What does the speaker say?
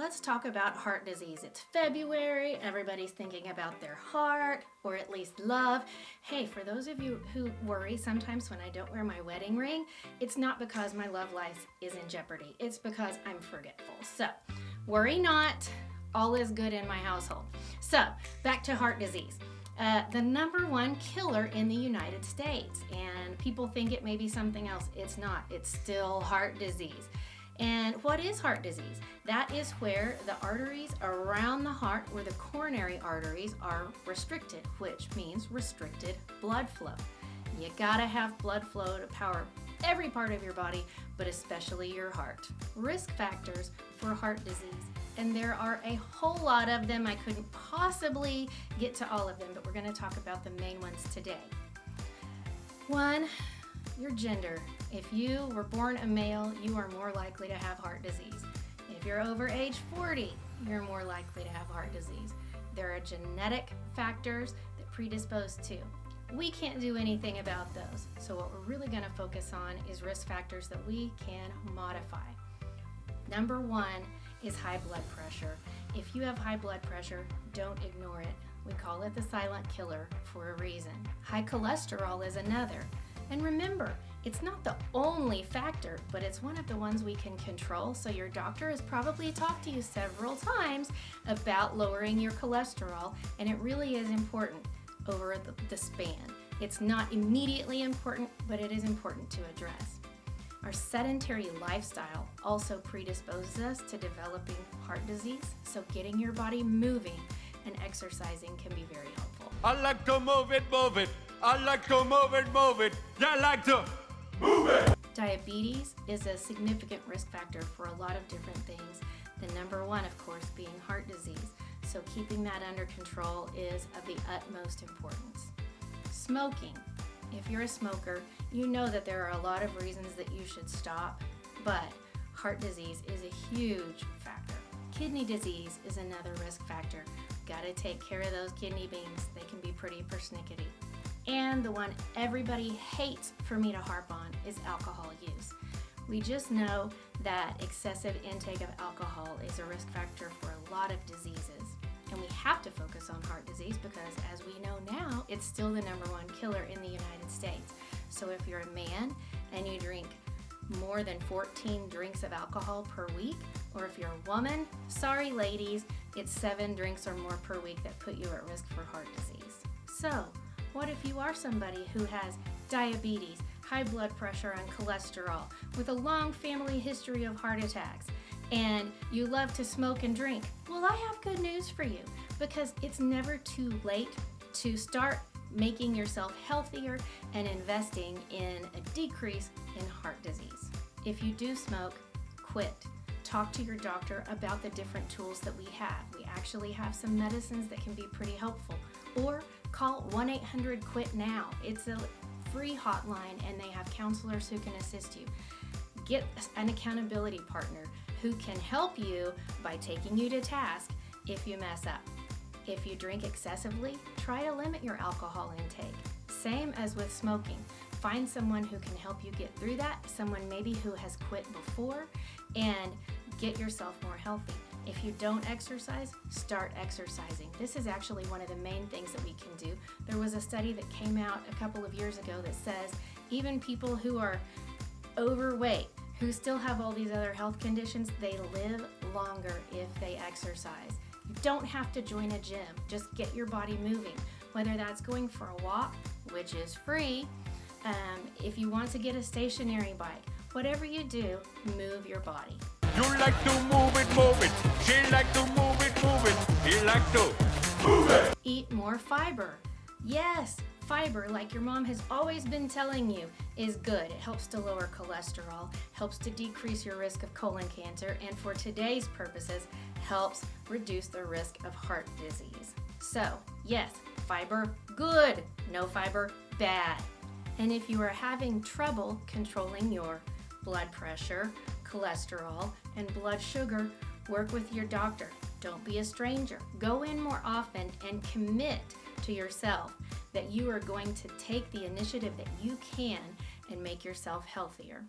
let's talk about heart disease. It's February, everybody's thinking about their heart, or at least love. Hey, for those of you who worry sometimes when I don't wear my wedding ring, it's not because my love life is in jeopardy. It's because I'm forgetful. So, worry not, all is good in my household. So, back to heart disease. The number one killer in the United States, and people think it may be something else. It's not. It's still heart disease. And what is heart disease? That is where the arteries around the heart, where the coronary arteries are restricted, which means restricted blood flow. You gotta have blood flow to power every part of your body, but especially your heart. Risk factors for heart disease. And there are a whole lot of them. I couldn't possibly get to all of them, but we're going to talk about the main ones today. One, your gender. If you were born a male, you are more likely to have heart disease. If you're over age 40, you're more likely to have heart disease. There are genetic factors that predispose to. We can't do anything about those. So what we're really going to focus on is risk factors that we can modify. Number one is high blood pressure. If you have high blood pressure, don't ignore it. We call it the silent killer for a reason. High cholesterol is another. And remember, it's not the only factor, but it's one of the ones we can control. So your doctor has probably talked to you several times about lowering your cholesterol, and it really is important over the span. It's not immediately important, but it is important to address. Our sedentary lifestyle also predisposes us to developing heart disease, so getting your body moving and exercising can be very helpful. I like to move it, move it. I like to move it, move it. I like to move it. Diabetes is a significant risk factor for a lot of different things. The number one, of course, being heart disease. So keeping that under control is of the utmost importance. Smoking. If you're a smoker, you know that there are a lot of reasons that you should stop, but heart disease is a huge factor. Kidney disease is another risk factor. Gotta take care of those kidney beans. They can be pretty persnickety. And the one everybody hates for me to harp on is alcohol use. We just know that excessive intake of alcohol is a risk factor for a lot of diseases. And we have to focus on heart disease because, as we know now, it's still the number one killer in the United States. So if you're a man and you drink more than 14 drinks of alcohol per week, or if you're a woman, sorry ladies, it's 7 drinks or more per week that put you at risk for heart disease. So what if you are somebody who has diabetes, high blood pressure and cholesterol, with a long family history of heart attacks, and you love to smoke and drink? Well, I have good news for you, because it's never too late to start making yourself healthier and investing in a decrease in heart disease. If you do smoke, quit. Talk to your doctor about the different tools that we have. We actually have some medicines that can be pretty helpful. Or call 1-800-QUIT-NOW. It's a free hotline, and they have counselors who can assist you. Get an accountability partner who can help you by taking you to task if you mess up. If you drink excessively, try to limit your alcohol intake. Same as with smoking. Find someone who can help you get through that, someone maybe who has quit before, and get yourself more healthy. If you don't exercise, start exercising. This is actually one of the main things that we can do. There was a study that came out a couple of years ago that says even people who are overweight, who still have all these other health conditions, they live longer if they exercise. You don't have to join a gym. Just get your body moving, whether that's going for a walk, which is free, if you want to get a stationary bike. Whatever you do, move your body. You like to move it, move it. She like to move it, move it. He like to move it. Eat more fiber. Yes, fiber, like your mom has always been telling you, is good. It helps to lower cholesterol, helps to decrease your risk of colon cancer, and for today's purposes, helps reduce the risk of heart disease. So, yes, fiber, good. No fiber, bad. And if you are having trouble controlling your blood pressure, cholesterol, and blood sugar, work with your doctor. Don't be a stranger. Go in more often and commit to yourself that you are going to take the initiative that you can and make yourself healthier.